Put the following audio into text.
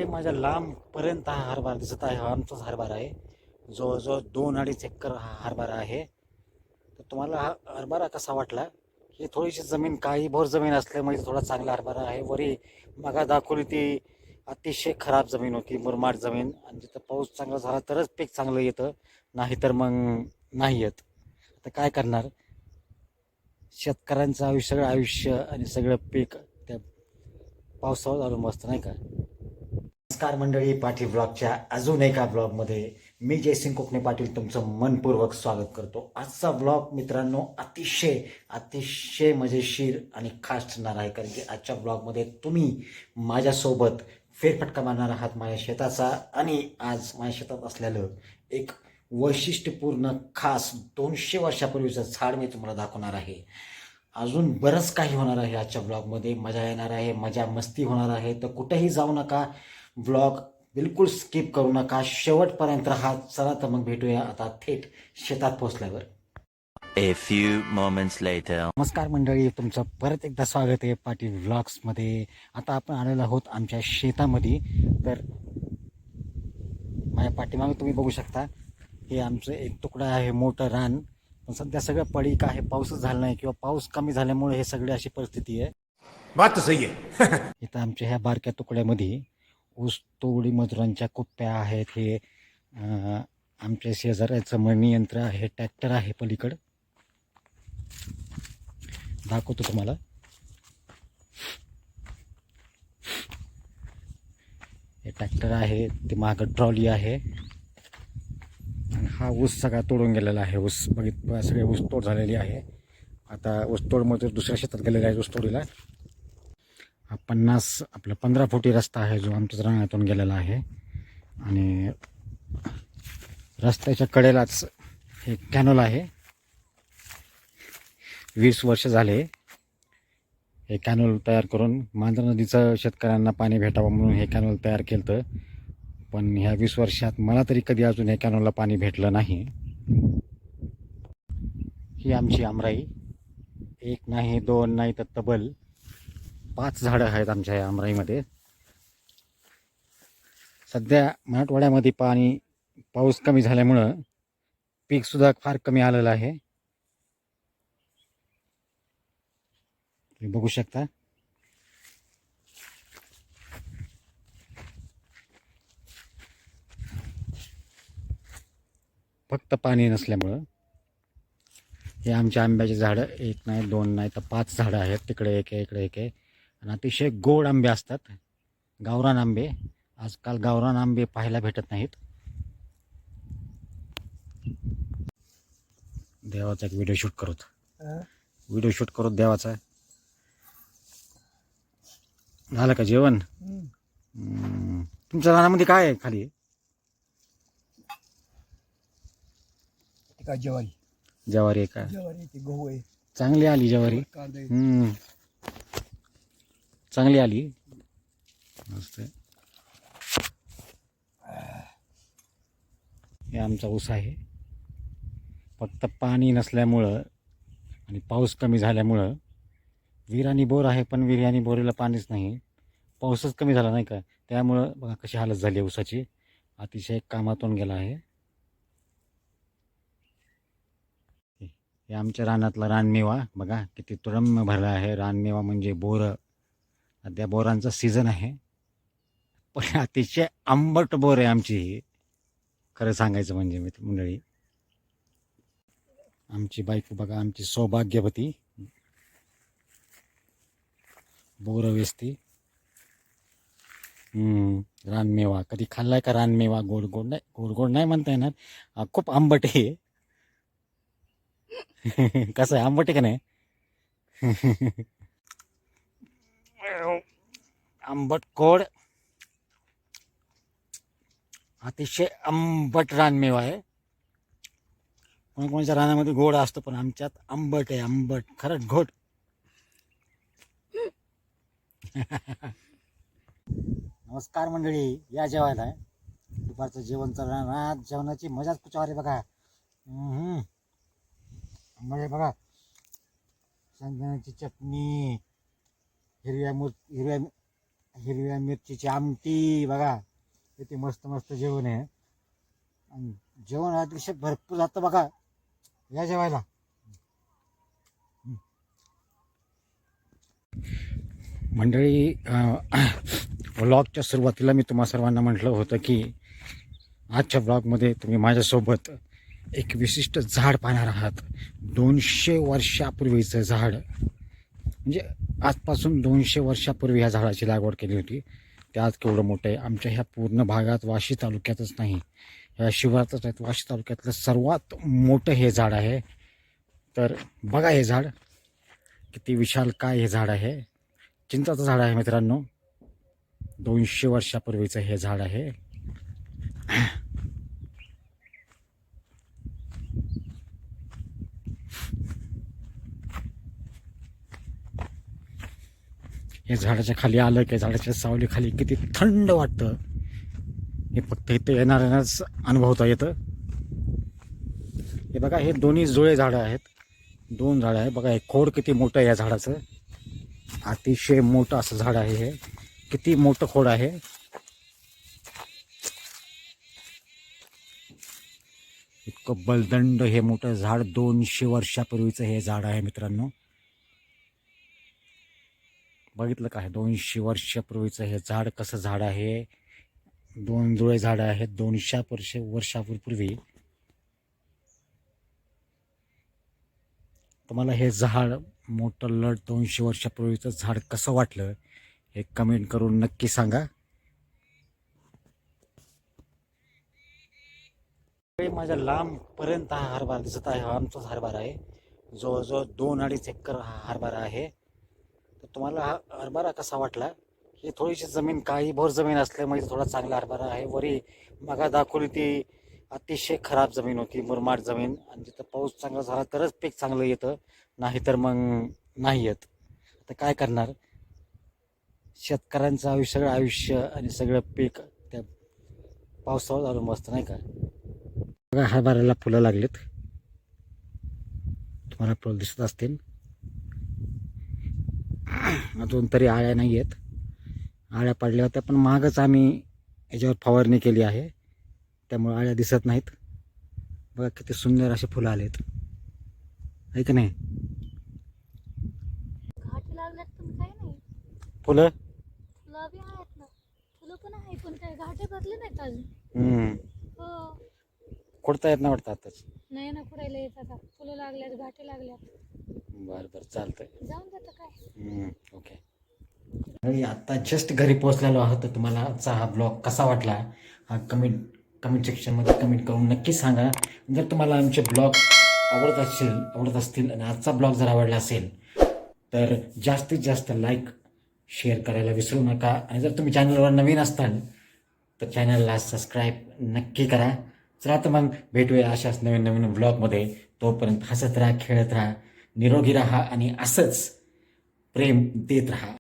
माझ्या लांबपर्यंत हा हरभरा दिसत आहे. हा आमचाच हरभरा आहे. जवळजवळ 2-2.5 एकर हा हरभरा आहे. तर तुम्हाला हा हरभरा कसा वाटला? ही थोडीशी जमीन काळीभोर जमीन असल्यामुळे थोडा चांगला हरभरा आहे. वरी मगा दाखवली ती अतिशय खराब जमीन होती, मुरमाड जमीन, आणि जिथं पाऊस चांगला झाला तरच पीक चांगलं येतं, नाहीतर मग नाही येत. आता काय करणार? शेतकऱ्यांचं सगळं आयुष्य आणि सगळं पीक त्या पावसावर अवलंबून असतं, नाही का? नमस्कार मंडळी, पाटील ब्लॉगच्या अजून एका ब्लॉगमध्ये मी जयसिंग कोकणे पाटील तुमचं मनपूर्वक स्वागत करतो. आजचा ब्लॉग मित्रांनो अतिशय अतिशय मजेशीर आणि खास ठरणार आहे, कारण की आजच्या ब्लॉगमध्ये तुम्ही माझ्यासोबत फेरफटका मारणार आहात माझ्या शेताचा. आणि आज माझ्या शेतात असलेलं एक वैशिष्ट्यपूर्ण खास 200 वर्षापूर्वीचं झाड मी तुम्हाला दाखवणार आहे. अजून बरंच काही होणार आहे आजच्या ब्लॉगमध्ये. मजा येणार आहे, मजा मस्ती होणार आहे. तर कुठेही जाऊ नका, ब्लॉग बिलकुल स्किप करू नका, शेवटपर्यंत राहा. चला तर मग भेटूया आता थेट शेतात पोहोचल्यावर. A few moments later. नमस्कार मंडळी, तुमचं परत एकदा स्वागत आहे पाटील व्लॉग्समध्ये. आता आपण आलेलो आहोत आमच्या शेतामध्ये. तर माझ्या पाठीमागे तुम्ही बघू शकता, हे आमचं एक तुकडा आहे, मोठं रान. पण सध्या सगळं पडीक आहे, पाऊसच झाला नाही किंवा पाऊस कमी झाल्यामुळे हे सगळी अशी परिस्थिती आहे. बात तो सही है. इथं आमच्या ह्या बारक्या तुकड्यामध्ये ऊस तोडी मजुरांच्या कुप्प्या आहेत. हे आमच्या शेजाऱ्याचं मळणी यंत्र आहे, ट्रॅक्टर आहे पलीकडं, दाखवतो तुम्हाला. हे ट्रॅक्टर आहे, ते मागं ट्रॉली आहे, आणि हा ऊस सगळा तोडून गेलेला आहे. ऊस सगळे ऊस तोड झालेली आहे. आता ऊस तोडमध्ये दुसऱ्या शेतात गेलेला आहे ऊस तोडीला. हा 15 फुटी रस्ता आहे जो आमच्याच रानातून गेलेला आहे. आणि रस्त्याच्या कडेलाच हे कॅनल आहे. 20 वर्ष झाले हे कॅनल तयार करून. मांजरा नदीचं शेतकऱ्यांना पाणी भेटावं म्हणून हे कॅनल तयार केलं, पण ह्या 20 वर्षात मला तरी कधी अजून हे कॅनलला पाणी भेटलं नाही. ही आमची आमराई. 1 नाही, 2 नाही, तर तब्बल 5 झाडं आहेत आमच्या या आमराईमध्ये. सध्या मराठवाड्यामध्ये पाऊस कमी झाल्यामुळं पीकसुद्धा फार कमी आलेलं आहे. तुम्ही बघू शकता. फक्त पाणी नसल्यामुळं. हे आमच्या आंब्याचे झाडं 1 नाही, 2 नाही, तर 5 झाडं आहेत. तिकडे एक आहे, इकडे एक आहे. आणि अतिशय गोड आंबे असतात, गावरान आंबे. आजकाल गावरान आंबे पाहायला भेटत नाहीत. देवाचा एक व्हिडिओ शूट करत देवाचा. झालं का जेवण? तुमच्या रानामध्ये काय आहे खाली? ज्वारी ज्वारी आहे का? ज्वारी गहू आहे. चांगली आली ज्वारी. चांगली आली, मस्त. हे आमचा ऊस आहे. फक्त पाणी नसल्यामुळं आणि पाऊस कमी झाल्यामुळं विहीर आणि बोर आहे, पण विहीर आणि बोरीला पाणीच नाही. पाऊसच कमी झाला नाही का, त्यामुळं बघा कशी हालत झाली ऊसाची. अतिशय कामातून गेला आहे. हे आमच्या रानातला रानमेवा बघा किती तुडंब भरला आहे. रानमेवा म्हणजे बोरं. सध्या बोरांचा सीझन आहे, पण अतिशय आंबट बोर आहे आमची ही, खरं सांगायचं म्हणजे मंडळी. आमची बायको बघा, आमची सौभाग्यवती बोरं वेचती. रानमेवा कधी खाल्लाय का? रानमेवा गोड गोड नाही, गोड गोड नाही म्हणता येणार, खूप आंबट आहे. कसं आहे, आंबट आहे का नाही? आंबट गोड, अतिशय आंबट रानमेवा आहे. कोणकोणच्या रानामध्ये गोड असतो, पण आमच्यात आंबट आहे, आंबट, खरंच गोड. नमस्कार मंडळी, या जेवायला. दुपारचं जेवण चालणार. आज जेवणाची मजाच कुछ आहे बघा. म्हणजे बघा, शेंगदाण्याची चटणी, हिरव्या हिरव्या मिरचीची आमटी बघा, किती मस्त मस्त जेवण आहे. आणि जेवण अतिशय भरपूर जातं बघा, या जेवायला. मंडळी, व्लॉगच्या सुरुवातीला मी तुम्हा सर्वांना म्हटलं होतं की आजच्या ब्लॉगमध्ये तुम्ही माझ्यासोबत एक विशिष्ट झाड पाहणार आहात. 200 वर्षापूर्वीचं झाड, म्हणजे आजपासून 200 वर्षापूर्वी ह्या झाडाची लागवड केली होती. ते आज केवढं मोठं आहे. आमच्या ह्या पूर्ण भागात, वाशी तालुक्यातच नाही, ह्या शिवारातच आहेत, वाशी तालुक्यातलं सर्वात मोठं हे झाड आहे. तर बघा हे झाड किती विशाल काय हे झाड आहे. चिंचाचं झाड आहे मित्रांनो. 200 वर्षापूर्वीचं हे झाड आहे. हे झाडाच्या खाली आलं की झाडाच्या सावली खाली किती थंड वाटतं, हे फक्त इथं येणाऱ्यांनाच अनुभवता येतं. हे बघा, हे दोन्ही जुळे झाडं आहेत, 2 झाडं आहे. बघा हे खोड किती मोठं आहे या झाडाचं, अतिशय मोठं असं झाड आहे हे. किती मोठं खोड आहे. इतकं बलदंड हे मोठं झाड, 200 वर्षापूर्वीचं हे झाड आहे मित्रांनो. बघितलं का, 200 वर्षापूर्वीचं हे झाड कसं झाड आहे. 2 जुळे झाडं आहेत 200 वर्षापूर्वी. तुम्हाला हे झाड मोठं लट 200 वर्षापूर्वीचं झाड कसं वाटलं हे कमेंट करून नक्की सांगा. माझ्या लांबपर्यंत हा हरभरा दिसत आहे. हा आमचाच हरभरा आहे, जवळजवळ 2-2.5 एकर हा हरभरा आहे. तर तुम्हाला हा हरभरा कसा वाटला. ही थोडीशी जमीन काळीभोर जमीन असल्यामुळे थोडा चांगला हरभरा आहे. वरी मगा दाखवली ती अतिशय खराब जमीन होती, मुरमाड जमीन, आणि तिथं पाऊस चांगला झाला तरच पीक चांगलं येतं, नाही तर मग नाही येत. तर काय करणार, शेतकऱ्यांचं सगळं आयुष्य आणि सगळं पीक त्या पावसावर अवलंबून असतं नाही का. बघा हरभऱ्याला फुलं लागलीत, तुम्हाला फुलं दिसत असतील. अजून तरी आळ्या नाही आहेत. आळ्या पडल्या होत्या पण मागच आम्ही याच्यावर फवारणी केली आहे, त्यामुळे आळ्या दिसत नाहीत. बघा किती सुंदर असे फुलं आलेत, आहे की नाही. घाटे लागल्यात पण काही नाही. फुलं फुलं बी आहेत ना, फुलं पण आहे पण काय घाटे भरले नाहीत अजून. हो, खोडता येत नाही वाटतं आताच. नाही ना, खुडायला येत आता. फुलं लागल्यात, घाटे लागल्यात. बरं बरं चालतंय. जाऊन जातं काय. ओके. आणि आता जस्ट घरी पोहोचलेलो आहोत. तर तुम्हाला आजचा हा ब्लॉग कसा वाटला हा कमेंट सेक्शनमध्ये कमेंट करून नक्की सांगा. जर तुम्हाला आमचे ब्लॉग आवडत असतील आणि आजचा ब्लॉग जर आवडला असेल तर जास्तीत जास्त लाईक शेअर करायला विसरू नका. आणि जर तुम्ही चॅनलवर नवीन असताल तर चॅनलला सबस्क्राईब नक्की करा. चला तर मग भेटूया अशाच नवीन नवीन ब्लॉगमध्ये. तोपर्यंत हसत राहा, खेळत राहा, निरोगी राहा आणि असंच प्रेम देत राहा.